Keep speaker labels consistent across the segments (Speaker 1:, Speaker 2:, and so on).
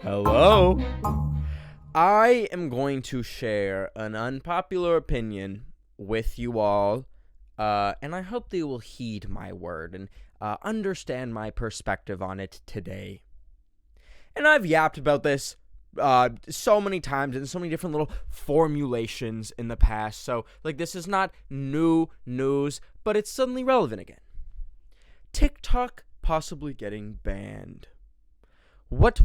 Speaker 1: Hello. I am going to share an unpopular opinion with you all, and I hope that you will heed my word and understand my perspective on it today. And I've yapped about this so many times in so many different little formulations in the past, so this is not new news, but it's suddenly relevant again. TikTok possibly getting banned. What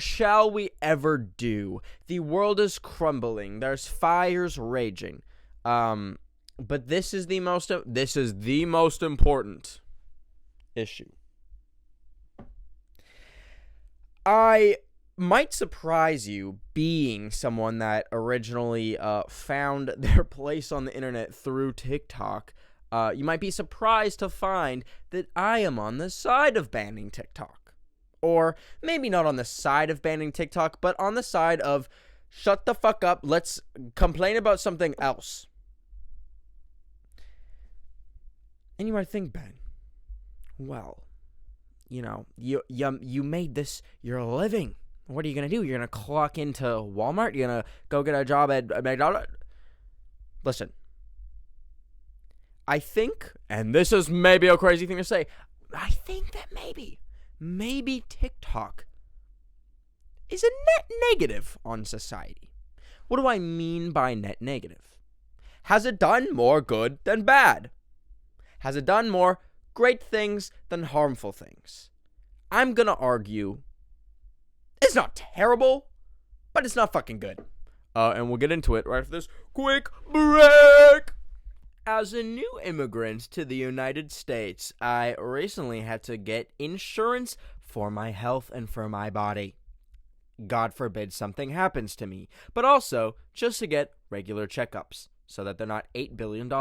Speaker 1: shall we ever do? The world is crumbling. There's fires raging. But this is the most important issue. I might surprise you, being someone that originally found their place on the internet through TikTok. You might be surprised to find that I am on the side of banning TikTok. Or maybe not on the side of banning TikTok, but on the side of shut the fuck up, let's complain about something else. And you might think, Ben, well, you made this your living. What are you going to do? You're going to clock into Walmart? You're going to go get a job at McDonald's? Listen, I think, and this is maybe a crazy thing to say, I think that maybe TikTok is a net negative on society. What do I mean by net negative? Has it done more good than bad? Has it done more great things than harmful things? I'm gonna argue it's not terrible, but it's not fucking good. And we'll get into it right after this quick break. As a new immigrant to the United States, I recently had to get insurance for my health and for my body. God forbid something happens to me, but also just to get regular checkups so that they're not $8 billion.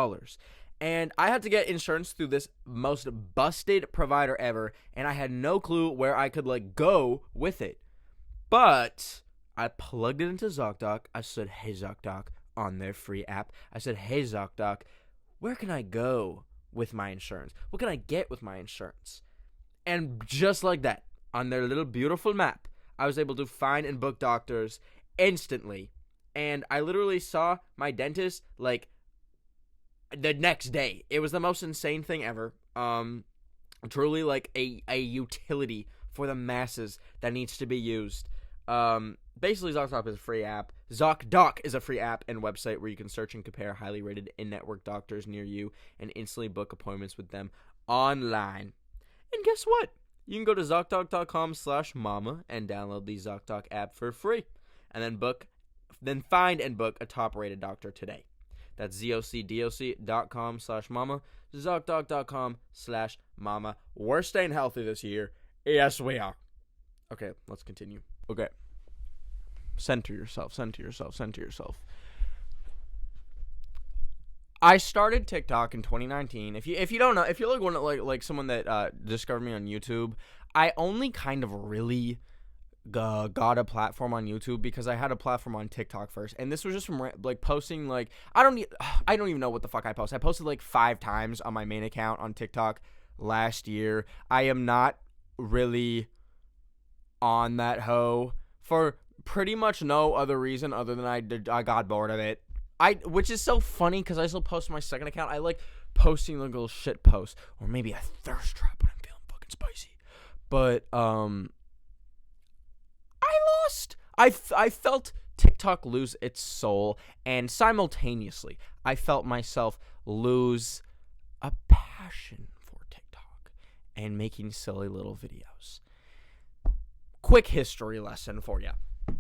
Speaker 1: And I had to get insurance through this most busted provider ever, and I had no clue where I could go with it. But I plugged it into Zocdoc. I said, "Hey Zocdoc," on their free app. I said, "Hey Zocdoc, where can I go with my insurance? What can I get with my insurance?" And just like that, on their little beautiful map, I was able to find and book doctors instantly. And I literally saw my dentist the next day. It was the most insane thing ever. Truly a utility for the masses that needs to be used. Basically, Zocdoc is a free app. Zocdoc is a free app and website where you can search and compare highly rated in-network doctors near you and instantly book appointments with them online. And guess what? You can go to Zocdoc.com/mama and download the Zocdoc app for free, and then find and book a top-rated doctor today. That's Zocdoc.com/mama, Zocdoc.com/mama. We're staying healthy this year. Yes, we are. Okay, let's continue. Okay. Center yourself. I started TikTok in 2019. If you don't know, if you're like someone that discovered me on YouTube, I only kind of really got a platform on YouTube because I had a platform on TikTok first, and this was just from posting I don't even know what the fuck I post. I posted 5 times on my main account on TikTok last year. I am not really on that hoe for pretty much no other reason other than I got bored of it. Which is so funny because I still post my second account. I like posting little shit posts or maybe a thirst trap when I'm feeling fucking spicy. But I felt TikTok lose its soul, and simultaneously I felt myself lose a passion for TikTok and making silly little videos. Quick history lesson for you.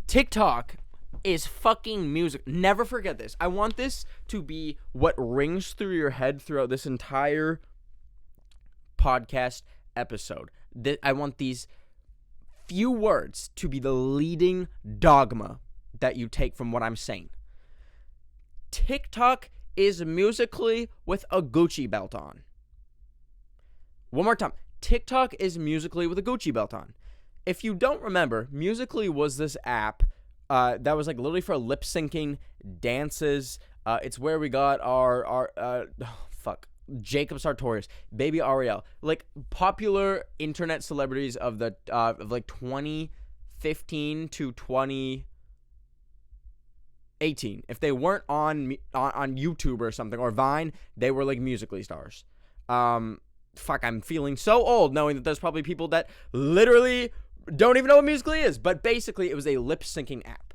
Speaker 1: TikTok is fucking music. Never forget this. I want this to be what rings through your head throughout this entire podcast episode. I want these few words to be the leading dogma that you take from what I'm saying. TikTok is Musical.ly with a Gucci belt on. One more time. TikTok is Musical.ly with a Gucci belt on. If you don't remember, Musical.ly was this app that was literally for lip syncing dances. It's where we got our Jacob Sartorius, Baby Ariel, like popular internet celebrities of the of like 2015 to 2018. If they weren't on YouTube or something or Vine, they were like Musical.ly stars. Fuck, I'm feeling so old knowing that there's probably people that literally don't even know what Musical.ly is. But basically, it was a lip syncing app.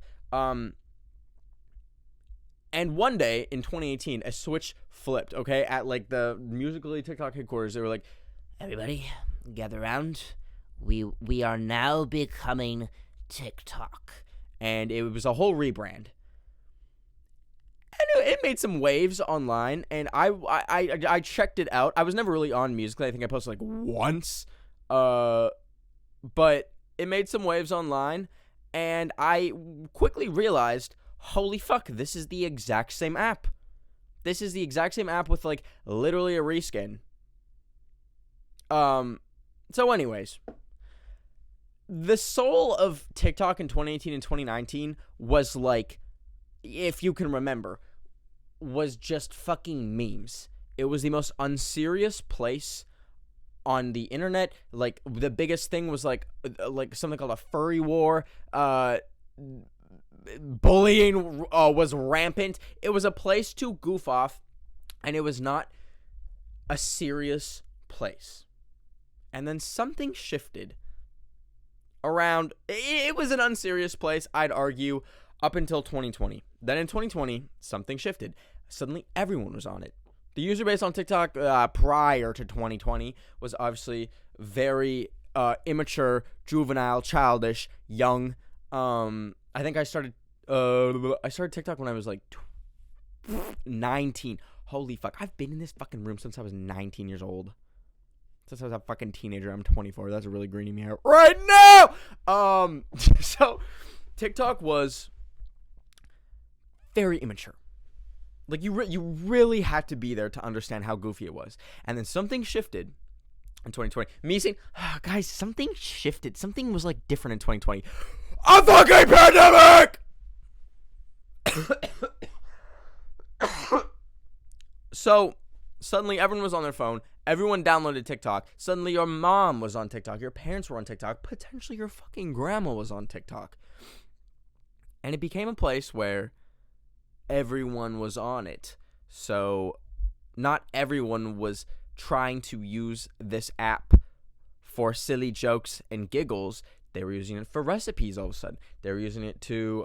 Speaker 1: And one day in 2018, a switch flipped, okay? At like the Musical.ly TikTok headquarters, they were like, everybody, gather around. We are now becoming TikTok. And it was a whole rebrand. And it made some waves online, and I checked it out. I was never really on Musical.ly. I think I posted like once. But it made some waves online, and I quickly realized, holy fuck, this is the exact same app. This is the exact same app with like literally a reskin. So anyways, the soul of TikTok in 2018 and 2019 was like, if you can remember, was just fucking memes. It was the most unserious place on the internet. Like, the biggest thing was like something called a furry war. Bullying was rampant. It was a place to goof off, and it was not a serious place. And then something shifted around. It was an unserious place, I'd argue, up until 2020. Then in 2020, something shifted. Suddenly, everyone was on it. The user base on TikTok prior to 2020 was obviously very immature, juvenile, childish, young. I think I started TikTok when I was like 19. Holy fuck. I've been in this fucking room since I was 19 years old. Since I was a fucking teenager. I'm 24. That's really greening me out right now. So TikTok was very immature. Like, you really had to be there to understand how goofy it was. And then something shifted in 2020. Me saying, guys, something shifted. Something was, like, different in 2020. A fucking pandemic! So, suddenly everyone was on their phone. Everyone downloaded TikTok. Suddenly your mom was on TikTok. Your parents were on TikTok. Potentially your fucking grandma was on TikTok. And it became a place where everyone was on it. So not everyone was trying to use this app for silly jokes and giggles. They were using it for recipes all of a sudden. They were using it to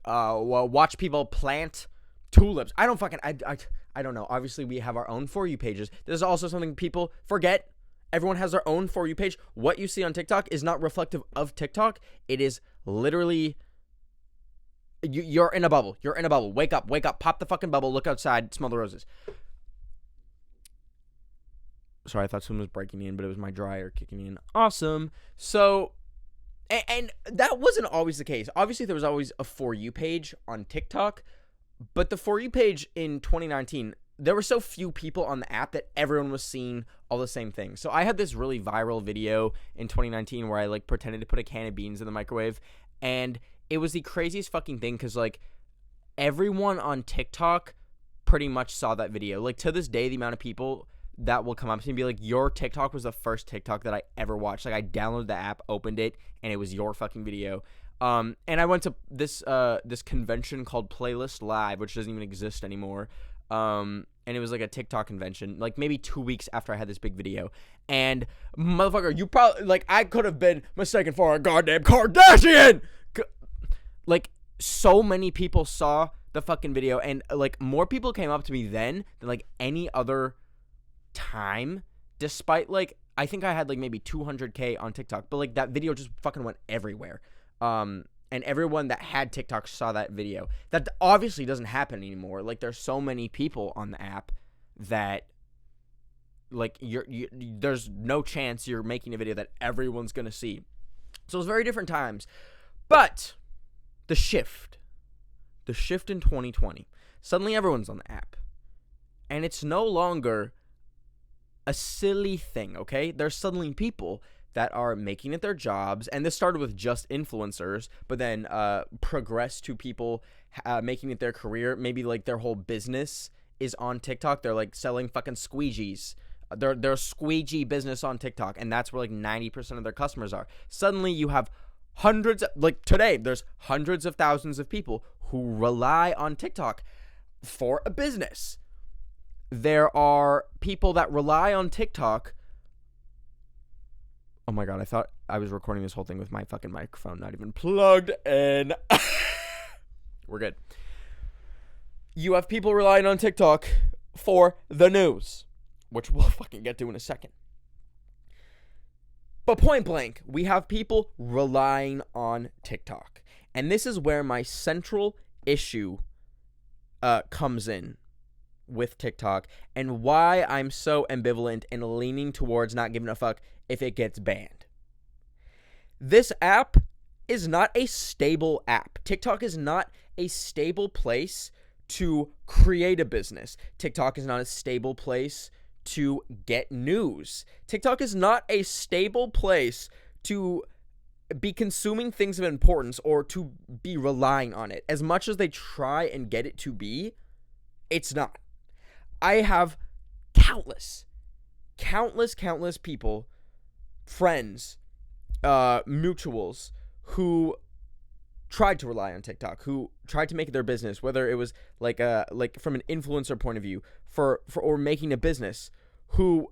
Speaker 1: watch people plant tulips. I don't know. Obviously, we have our own For You pages. This is also something people forget. Everyone has their own For You page. What you see on TikTok is not reflective of TikTok. It is literally... You're in a bubble. You're in a bubble. Wake up. Pop the fucking bubble. Look outside. Smell the roses. Sorry, I thought someone was breaking in, but it was my dryer kicking in. Awesome. So, and that wasn't always the case. Obviously, there was always a For You page on TikTok, but the For You page in 2019, there were so few people on the app that everyone was seeing all the same things. So I had this really viral video in 2019 where I like pretended to put a can of beans in the microwave, and it was the craziest fucking thing because, like, everyone on TikTok pretty much saw that video. Like, to this day, the amount of people that will come up to me and be like, your TikTok was the first TikTok that I ever watched. Like, I downloaded the app, opened it, and it was your fucking video. And I went to this convention called Playlist Live, which doesn't even exist anymore. And it was like a TikTok convention, like maybe 2 weeks after I had this big video. And motherfucker, you probably, like, I could have been mistaken for a goddamn Kardashian! Like, so many people saw the fucking video, and, like, more people came up to me then than, like, any other time, despite, like, I think I had, like, maybe 200K on TikTok, but, like, that video just fucking went everywhere. And everyone that had TikTok saw that video. That obviously doesn't happen anymore. Like, there's so many people on the app that, like, there's no chance you're making a video that everyone's gonna see. So it's very different times. But the shift in 2020, suddenly everyone's on the app, and it's no longer a silly thing, okay? There's suddenly people that are making it their jobs, and this started with just influencers, but then progressed to people making it their career. Maybe like their whole business is on TikTok. They're like selling fucking squeegees. They're squeegee business on TikTok, and that's where like 90% of their customers are. Suddenly you have like today, there's hundreds of thousands of people who rely on TikTok for a business. There are people that rely on TikTok. Oh my God, I thought I was recording this whole thing with my fucking microphone not even plugged in. We're good. You have people relying on TikTok for the news, which we'll fucking get to in a second. But point blank, we have people relying on TikTok. And this is where my central issue comes in with TikTok, and why I'm so ambivalent and leaning towards not giving a fuck if it gets banned. This app is not a stable app. TikTok is not a stable place to create a business. TikTok is not a stable place to get news. TikTok is not a stable place to be consuming things of importance or to be relying on it. As much as they try and get it to be, it's not. I have countless people, friends, mutuals who tried to rely on TikTok, who tried to make it their business, whether it was like from an influencer point of view for or making a business, who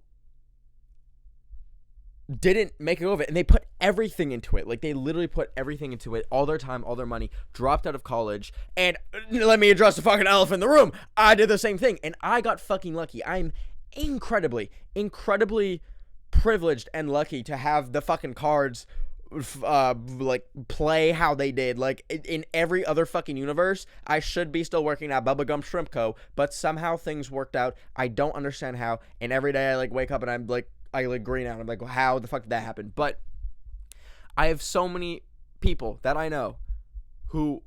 Speaker 1: didn't make it of it, and they put everything into it. Like, they literally put everything into it, all their time, all their money, dropped out of college, and let me address the fucking elephant in the room. I did the same thing, and I got fucking lucky. I'm incredibly privileged and lucky to have the fucking cards like play how they did. Like, in every other fucking universe, I should be still working at Bubblegum Shrimp Co., but somehow things worked out. I don't understand how, and every day I like wake up and I'm like, I like green out. I'm like, well, how the fuck did that happen? But I have so many people that I know who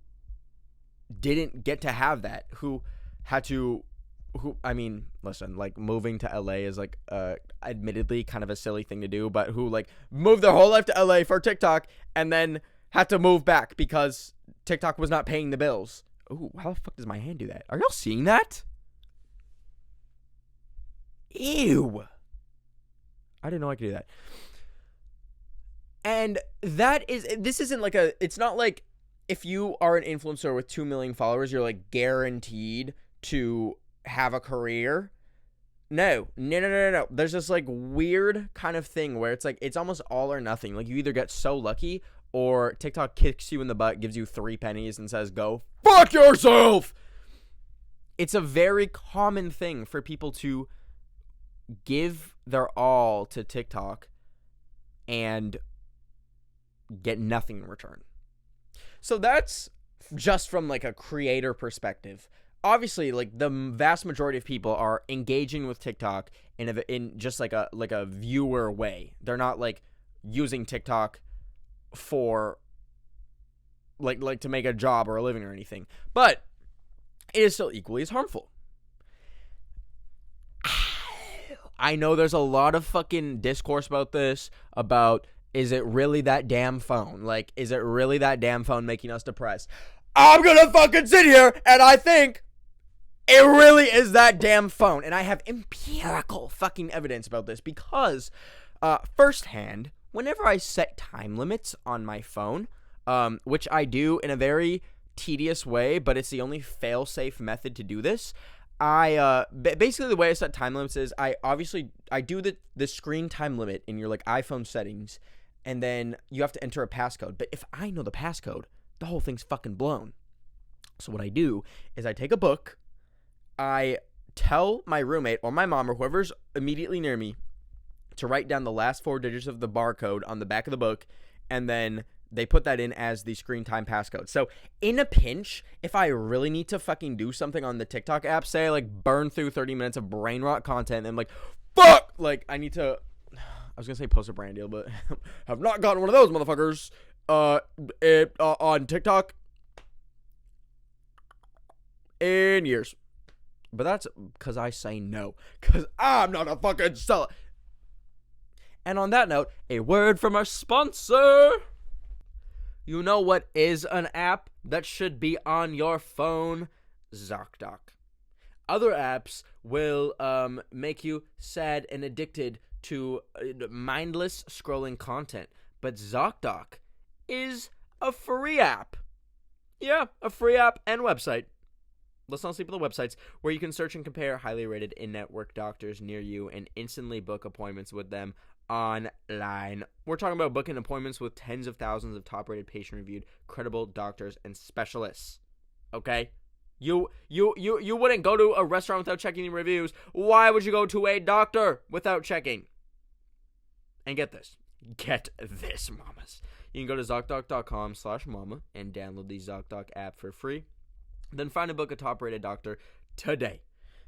Speaker 1: didn't get to have that, who had to, I mean, listen, like, moving to LA is like admittedly kind of a silly thing to do, but who like moved their whole life to LA for TikTok and then had to move back because TikTok was not paying the bills. Ooh, how the fuck does my hand do that? Are y'all seeing that? Ew. I didn't know I could do that. And this isn't like it's not like if you are an influencer with 2 million followers, you're like guaranteed to have a career. No. There's this like weird kind of thing where it's like, it's almost all or nothing. Like, you either get so lucky or TikTok kicks you in the butt, gives you 3 pennies and says, go fuck yourself. It's a very common thing for people to give their all to TikTok and get nothing in return. So that's just from like a creator perspective. Obviously, like, the vast majority of people are engaging with TikTok in just like a viewer way. They're not like using TikTok for like to make a job or a living or anything. But it is still equally as harmful. I know there's a lot of fucking discourse about this, about, is it really that damn phone? Like, is it really that damn phone making us depressed? I'm gonna fucking sit here and I think it really is that damn phone. And I have empirical fucking evidence about this because, firsthand, whenever I set time limits on my phone, which I do in a very tedious way, but it's the only fail-safe method to do this, basically the way I set time limits is I do the screen time limit in your like iPhone settings, and then you have to enter a passcode. But if I know the passcode, the whole thing's fucking blown. So what I do is I take a book, I tell my roommate or my mom or whoever's immediately near me to write down the last 4 digits of the barcode on the back of the book, and then they put that in as the screen time passcode. So in a pinch, if I really need to fucking do something on the TikTok app, say I like burn through 30 minutes of brain rot content, and I'm like, fuck, like I need to, I was gonna say post a brand deal, but have not gotten one of those motherfuckers on TikTok in years. But that's because I say no, because I'm not a fucking seller. And on that note, a word from our sponsor. You know what is an app that should be on your phone? Zocdoc. Other apps will make you sad and addicted to mindless scrolling content. But Zocdoc is a free app. Yeah, a free app and website. Let's not sleep on the websites, where you can search and compare highly rated in-network doctors near you and instantly book appointments with them online. We're talking about booking appointments with tens of thousands of top-rated, patient-reviewed, credible doctors and specialists. Okay? You wouldn't go to a restaurant without checking the reviews. Why would you go to a doctor without checking? And get this, mamas. You can go to Zocdoc.com/mama and download the Zocdoc app for free. Then find and book a top-rated doctor today.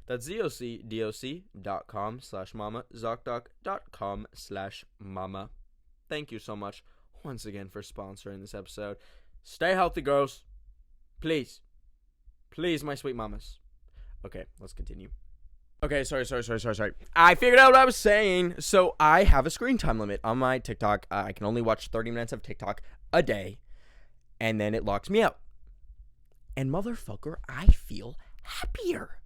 Speaker 1: That's ZocDoc.com/mama, Zocdoc.com/mama. Thank you so much once again for sponsoring this episode. Stay healthy, girls. Please. Please, my sweet mamas. Okay, let's continue. Okay, sorry. I figured out what I was saying. So I have a screen time limit on my TikTok. I can only watch 30 minutes of TikTok a day, and then it locks me out. And motherfucker, I feel happier.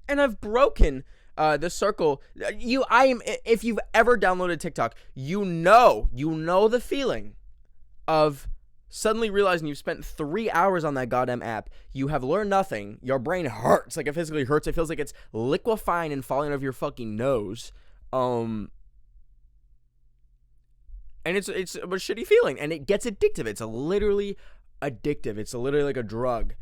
Speaker 1: And I've broken the circle. If you've ever downloaded TikTok, you know the feeling of suddenly realizing you've spent 3 hours on that goddamn app. You have learned nothing. Your brain hurts. Like, it physically hurts. It feels like it's liquefying and falling out of your fucking nose. And it's a shitty feeling. And it gets addictive. It's literally addictive. It's literally like a drug.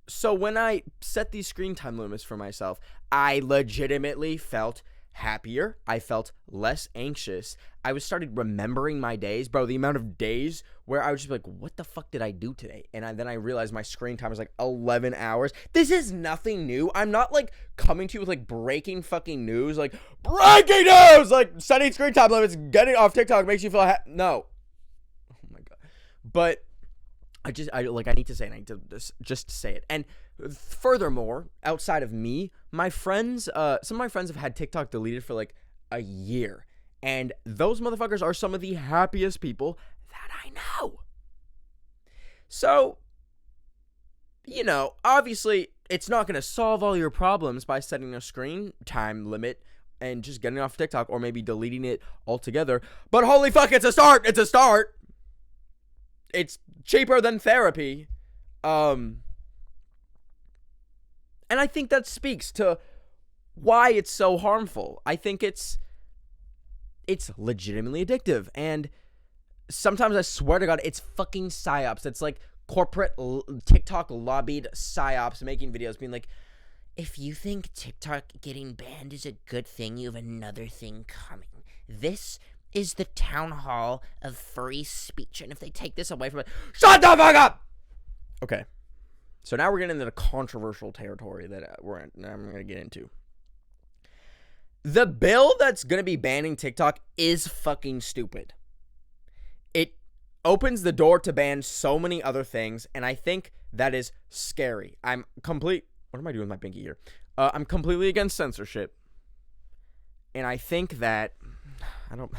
Speaker 1: So when I set these screen time limits for myself, I legitimately felt happier. I felt less anxious. I started remembering my days, bro. The amount of days where I was just like, what the fuck did I do today? And then I realized my screen time was like 11 hours. This is nothing new. I'm not like coming to you with like breaking fucking news, like breaking news, like setting screen time limits, getting off TikTok makes you feel no. Oh my God. But I need to say it. I need to just say it. And furthermore, outside of me, my friends, some of my friends have had TikTok deleted for like a year. And those motherfuckers are some of the happiest people that I know. So, obviously, it's not going to solve all your problems by setting a screen time limit and just getting off TikTok or maybe deleting it altogether. But holy fuck, it's a start. It's a start. It's cheaper than therapy. And I think that speaks to why it's so harmful. I think it's legitimately addictive. And sometimes I swear to God, it's fucking psyops. It's like corporate TikTok lobbied psyops making videos being like, if you think TikTok getting banned is a good thing, you have another thing coming. This is the town hall of free speech. And if they take this away from it, shut the fuck up! Okay. So now we're getting into the controversial territory that I'm going to get into. The bill that's going to be banning TikTok is fucking stupid. It opens the door to ban so many other things, and I think that is scary. What am I doing with my pinky here? I'm completely against censorship. And I think that, I'm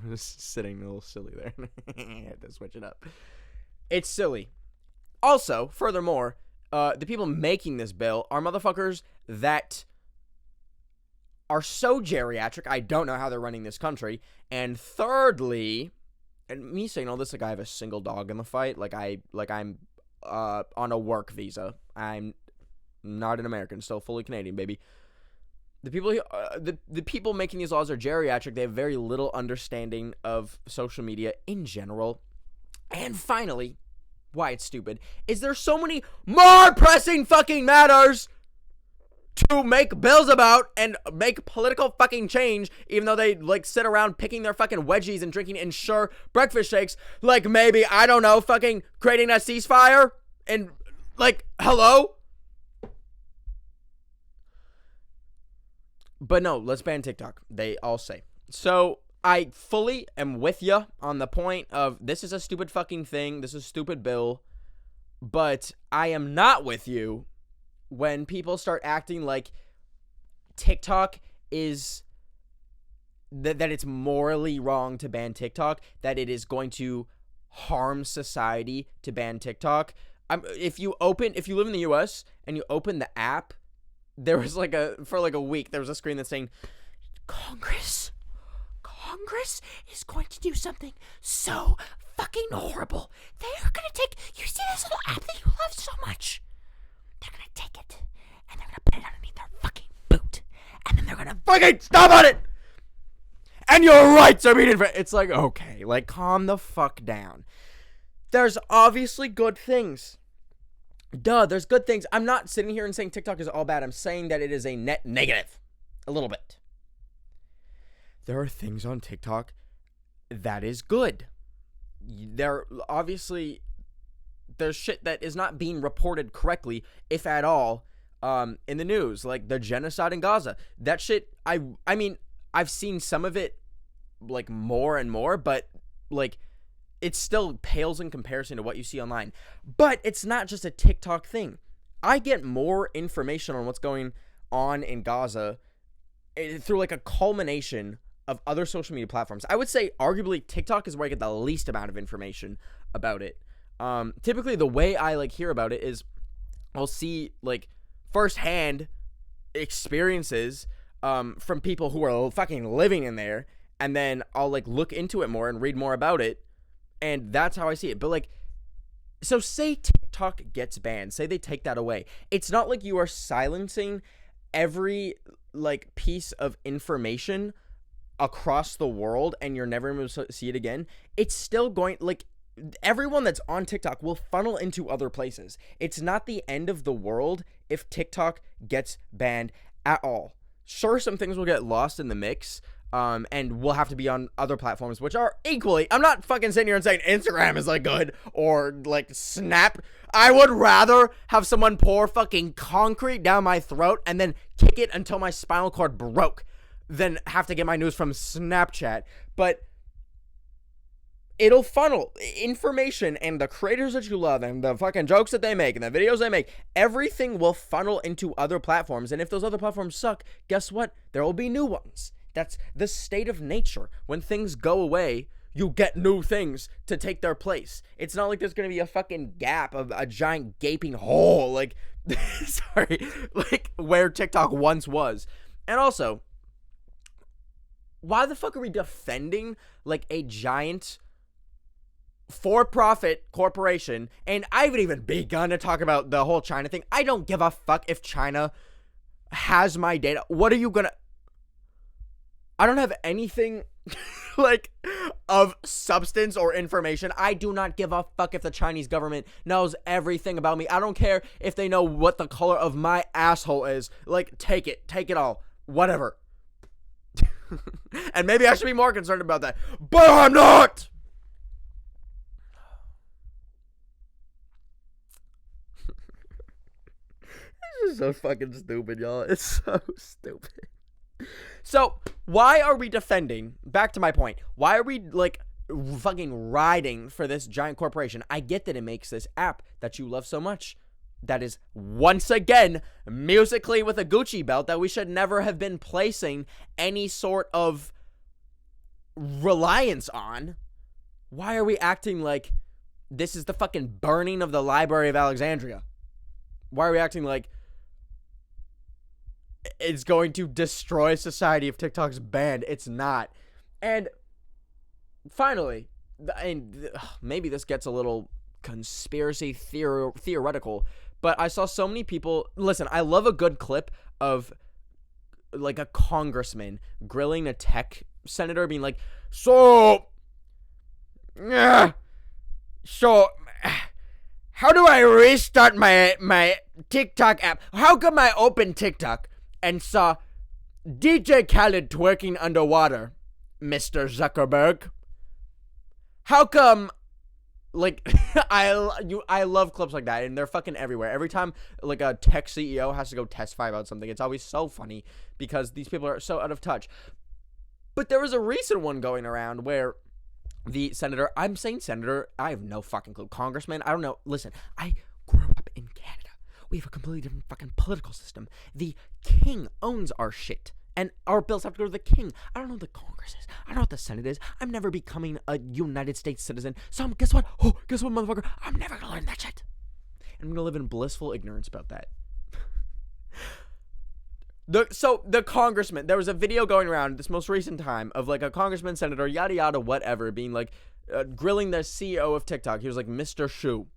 Speaker 1: just sitting a little silly there. I had to switch it up. It's silly. Also, furthermore, the people making this bill are motherfuckers that are so geriatric, I don't know how they're running this country. And thirdly, and me saying all this like I have a single dog in the fight, like I'm on a work visa. I'm not an American, still fully Canadian, baby. The people making these laws are geriatric. They have very little understanding of social media in general. And finally, why it's stupid is there's so many more pressing fucking matters to make bills about and make political fucking change, even though they like sit around picking their fucking wedgies and drinking Ensure breakfast shakes, like maybe, I don't know, fucking creating a ceasefire and like, hello? But no, let's ban TikTok, they all say. So I fully am with you on the point of this is a stupid fucking thing. This is a stupid bill. But I am not with you when people start acting like TikTok is that it's morally wrong to ban TikTok, that it is going to harm society to ban TikTok. If you live in the US and you open the app, there was for a week, there was a screen that's saying, Congress is going to do something so fucking horrible. They are going to take, you see this little app that you love so much? They're going to take it and they're going to put it underneath their fucking boot. And then they're going to fucking stomp on it. And your rights are being infringed. It's like, okay, like, calm the fuck down. There's obviously good things. There's good things. I'm not sitting here and saying TikTok is all bad. I'm saying that it is a net negative. A little bit. There are things on TikTok that is good. There's shit that is not being reported correctly, if at all, in the news. Like the genocide in Gaza. That shit, I mean, I've seen some of it, like, more and more, but, like, it still pales in comparison to what you see online. But it's not just a TikTok thing. I get more information on what's going on in Gaza through, like, a culmination of other social media platforms. I would say, arguably, TikTok is where I get the least amount of information about it. Typically, the way I, like, hear about it is I'll see, like, firsthand experiences from people who are fucking living in there, and then I'll, like, look into it more and read more about it, and that's how I see it. But, like, so say TikTok gets banned, say they take that away. It's not like you are silencing every, like, piece of information across the world and you're never going to see it again. It's still going, like, everyone that's on TikTok will funnel into other places. It's not the end of the world if TikTok gets banned at all. Sure, some things will get lost in the mix, and we'll have to be on other platforms, which are equally, I'm not fucking sitting here and saying Instagram is, like, good, or, like, Snap. I would rather have someone pour fucking concrete down my throat and then kick it until my spinal cord broke than have to get my news from Snapchat. But it'll funnel information, and the creators that you love, and the fucking jokes that they make, and the videos they make, everything will funnel into other platforms. And if those other platforms suck, guess what? There will be new ones. That's the state of nature. When things go away, you get new things to take their place. It's not like there's gonna be a fucking gap of a giant gaping hole, like, sorry, like where TikTok once was. And also, why the fuck are we defending, like, a giant for-profit corporation? And I haven't even begun to talk about the whole China thing. I don't give a fuck if China has my data. What are you gonna... I don't have anything, like, of substance or information. I do not give a fuck if the Chinese government knows everything about me. I don't care if they know what the color of my asshole is. Like, take it all. Whatever. And maybe I should be more concerned about that, but I'm not. This is so fucking stupid, y'all. It's so stupid. So, why are we defending, back to my point, why are we, like, fucking riding for this giant corporation? I get that it makes this app that you love so much, that is, once again, musically with a Gucci belt, that we should never have been placing any sort of reliance on. Why are we acting like this is the fucking burning of the Library of Alexandria? Why are we acting like it's going to destroy society if TikTok's banned? It's not. And finally, and maybe this gets a little conspiracy theoretical, but I saw so many people... Listen, I love a good clip of, like, a congressman grilling a tech senator, being like, so how do I restart my TikTok app? How come I open TikTok and saw DJ Khaled twerking underwater, Mr. Zuckerberg? How come... Like, I love clips like that, and they're fucking everywhere. Every time, like, a tech CEO has to go testify about something, it's always so funny because these people are so out of touch. But there was a recent one going around where the senator, I'm saying senator, I have no fucking clue, congressman, I don't know. Listen, I grew up in Canada. We have a completely different fucking political system. The king owns our shit And our bills have to go to the king. I don't know what the Congress is. I don't know what the Senate is. I'm never becoming a United States citizen. So guess what? Oh, guess what, motherfucker? I'm never going to learn that shit. And I'm going to live in blissful ignorance about that. The congressman, there was a video going around this most recent time of like a congressman, senator, yada yada, whatever, being like grilling the CEO of TikTok. He was like, Mr. Shu.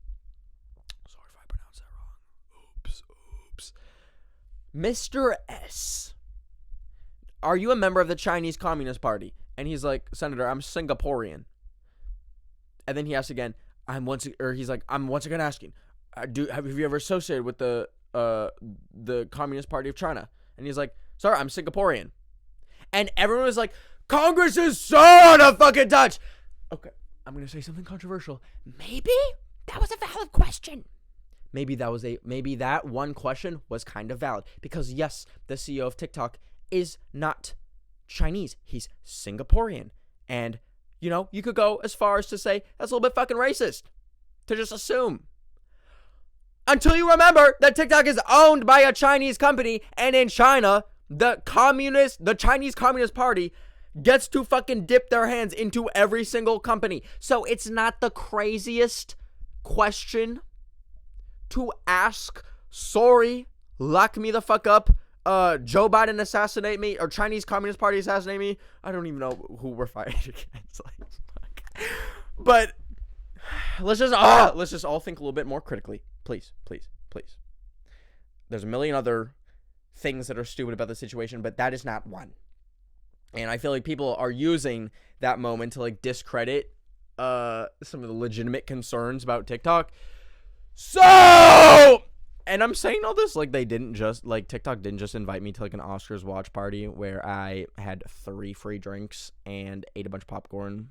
Speaker 1: Sorry if I pronounced that wrong. Oops. Mr. S. Are you a member of the Chinese Communist Party? And he's like, Senator, I'm Singaporean. And then he asks again, I'm once again asking, have you ever associated with the Communist Party of China? And he's like, sorry, I'm Singaporean. And everyone was like, Congress is so out of fucking touch. Okay, I'm going to say something controversial. Maybe that was a valid question. Maybe that one question was kind of valid. Because yes, the CEO of TikTok is not Chinese. He's Singaporean. And, you could go as far as to say that's a little bit fucking racist. To just assume. Until you remember that TikTok is owned by a Chinese company, and in China, the Chinese Communist Party gets to fucking dip their hands into every single company. So it's not the craziest question to ask. Sorry, lock me the fuck up. Joe Biden assassinate me, or Chinese Communist Party assassinate me. I don't even know who we're fighting against. But let's just all think a little bit more critically. Please. There's a million other things that are stupid about the situation, but that is not one. And I feel like people are using that moment to like discredit some of the legitimate concerns about TikTok. So, and I'm saying all this like TikTok didn't just invite me to like an Oscars watch party where I had 3 free drinks and ate a bunch of popcorn.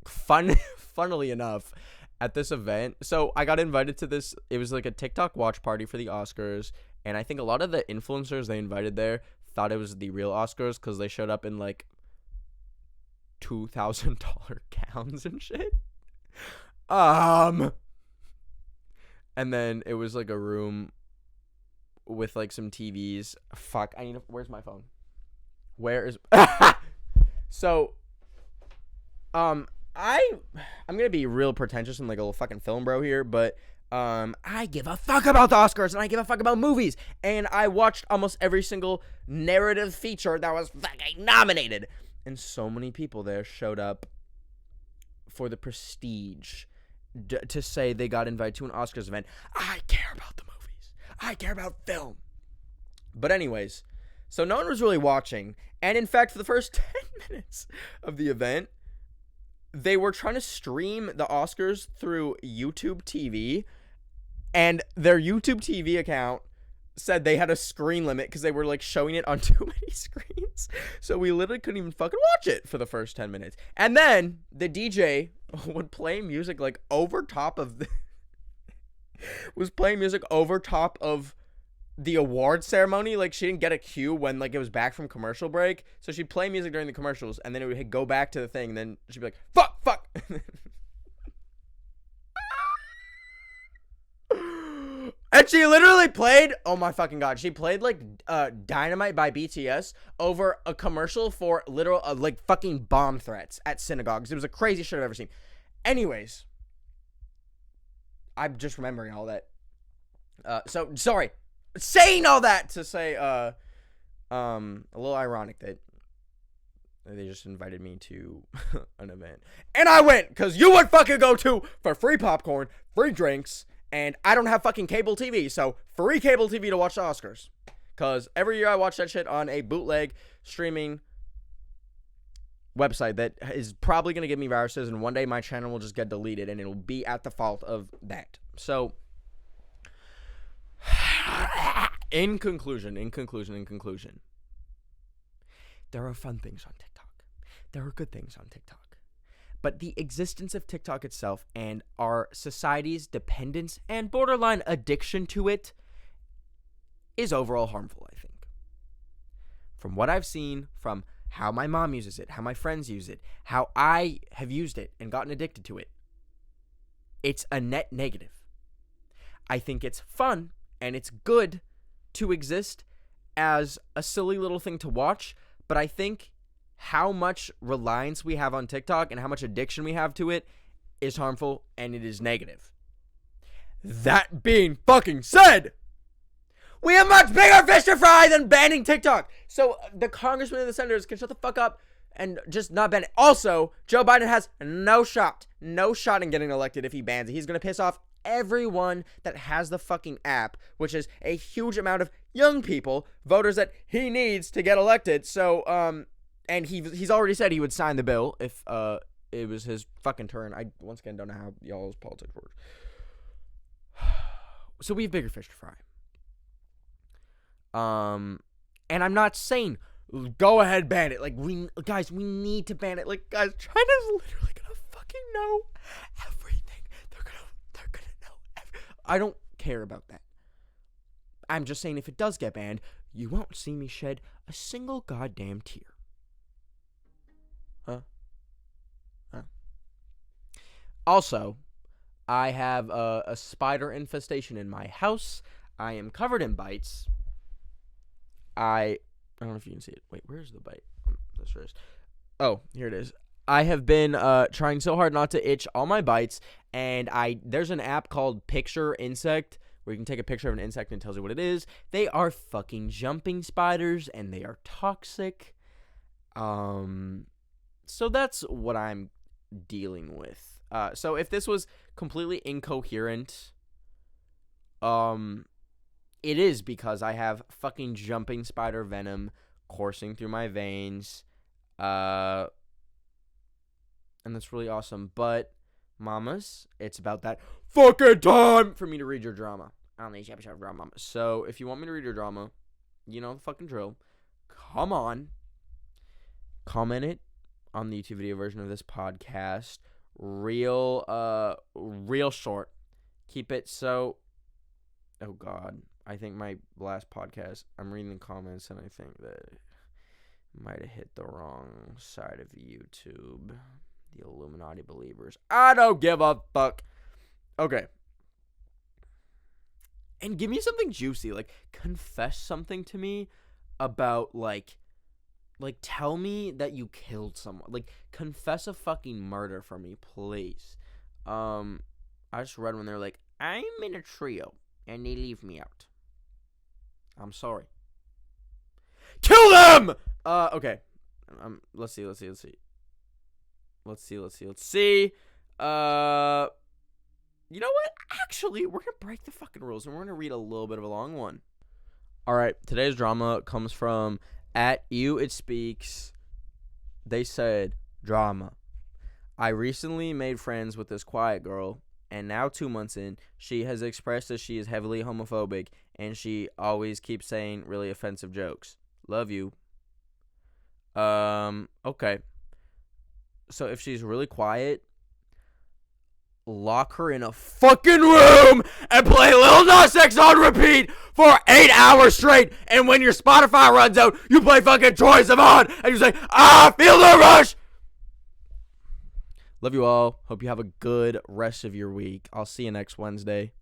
Speaker 1: Funnily enough, at this event, so I got invited to this. It was like a TikTok watch party for the Oscars, and I think a lot of the influencers they invited there thought it was the real Oscars because they showed up in like $2,000 gowns and shit. And then it was like a room with like some TVs. Fuck, where's my phone? Where is so I'm gonna be real pretentious and like a little fucking film bro here, but I give a fuck about the Oscars and I give a fuck about movies, and I watched almost every single narrative feature that was fucking nominated, and so many people there showed up for the prestige to say they got invited to an Oscars event. I care about the movies. I care about film. But anyways, so no one was really watching, and in fact, for the first 10 minutes of the event, they were trying to stream the Oscars through YouTube TV, and their YouTube TV account said they had a screen limit because they were like showing it on too many screens. So we literally couldn't even fucking watch it for the first 10 minutes. And then the DJ would play music like over top of the award ceremony. Like, she didn't get a cue when like it was back from commercial break, so she'd play music during the commercials, and then it would go back to the thing, and then she'd be like, fuck. And she literally played, oh my fucking god, she played like Dynamite by BTS over a commercial for literal like fucking bomb threats at synagogues. It was the craziest shit I've ever seen. Anyways, I'm just remembering all that. So sorry, saying all that to say a little ironic that they just invited me to an event, and I went because you would fucking go to for free popcorn, free drinks. And I don't have fucking cable TV, so free cable TV to watch the Oscars. Because every year I watch that shit on a bootleg streaming website that is probably going to give me viruses, and one day my channel will just get deleted, and it will be at the fault of that. So, in conclusion, there are fun things on TikTok. There are good things on TikTok. But the existence of TikTok itself and our society's dependence and borderline addiction to it is overall harmful, I think. From what I've seen, from how my mom uses it, how my friends use it, how I have used it and gotten addicted to it, it's a net negative. I think it's fun and it's good to exist as a silly little thing to watch, but I think how much reliance we have on TikTok and how much addiction we have to it is harmful and it is negative. That being fucking said, we have much bigger fish to fry than banning TikTok. So the congressmen and the senators can shut the fuck up and just not ban it. Also, Joe Biden has no shot in getting elected if he bans it. He's going to piss off everyone that has the fucking app, which is a huge amount of young people, voters that he needs to get elected. So, and he's already said he would sign the bill if it was his fucking turn. I, once again, don't know how y'all's politics works. So we have bigger fish to fry. And I'm not saying go ahead, ban it. Like, we need to ban it. Like, guys, China's literally gonna fucking know everything. They're gonna know I don't care about that. I'm just saying if it does get banned, you won't see me shed a single goddamn tear. Huh? Also, I have a spider infestation in my house. I am covered in bites. I don't know if you can see it. Wait, where's the bite? This wrist. Oh, here it is. I have been trying so hard not to itch all my bites, and there's an app called Picture Insect where you can take a picture of an insect and it tells you what it is. They are fucking jumping spiders, and they are toxic. So that's what I'm dealing with. So if this was completely incoherent, it is because I have fucking jumping spider venom coursing through my veins. And that's really awesome. But, mamas, it's about that fucking time for me to read your drama on each episode of Drama Mama. So, if you want me to read your drama, you know the fucking drill. Come on. Comment it on the YouTube video version of this podcast. Real short. Keep it so... Oh, God. I think my last podcast, I'm reading the comments, and I think that it might have hit the wrong side of YouTube. The Illuminati believers. I don't give a fuck. Okay. And give me something juicy. Like, confess something to me about, like, tell me that you killed someone. Like, confess a fucking murder for me, please. I just read when they're like, I'm in a trio, and they leave me out. I'm sorry. Kill them! Okay. Let's see. You know what? Actually, we're gonna break the fucking rules, and we're gonna read a little bit of a long one. Alright, today's drama comes from @YouItSpeaks. They said, drama. I recently made friends with this quiet girl, and now 2 months in, she has expressed that she is heavily homophobic, and she always keeps saying really offensive jokes. Love you. Okay. So if she's really quiet, lock her in a fucking room and play Lil Nas X on repeat for 8 hours straight. And when your Spotify runs out, you play fucking Troye Sivan and you say, I feel the rush. Love you all. Hope you have a good rest of your week. I'll see you next Wednesday.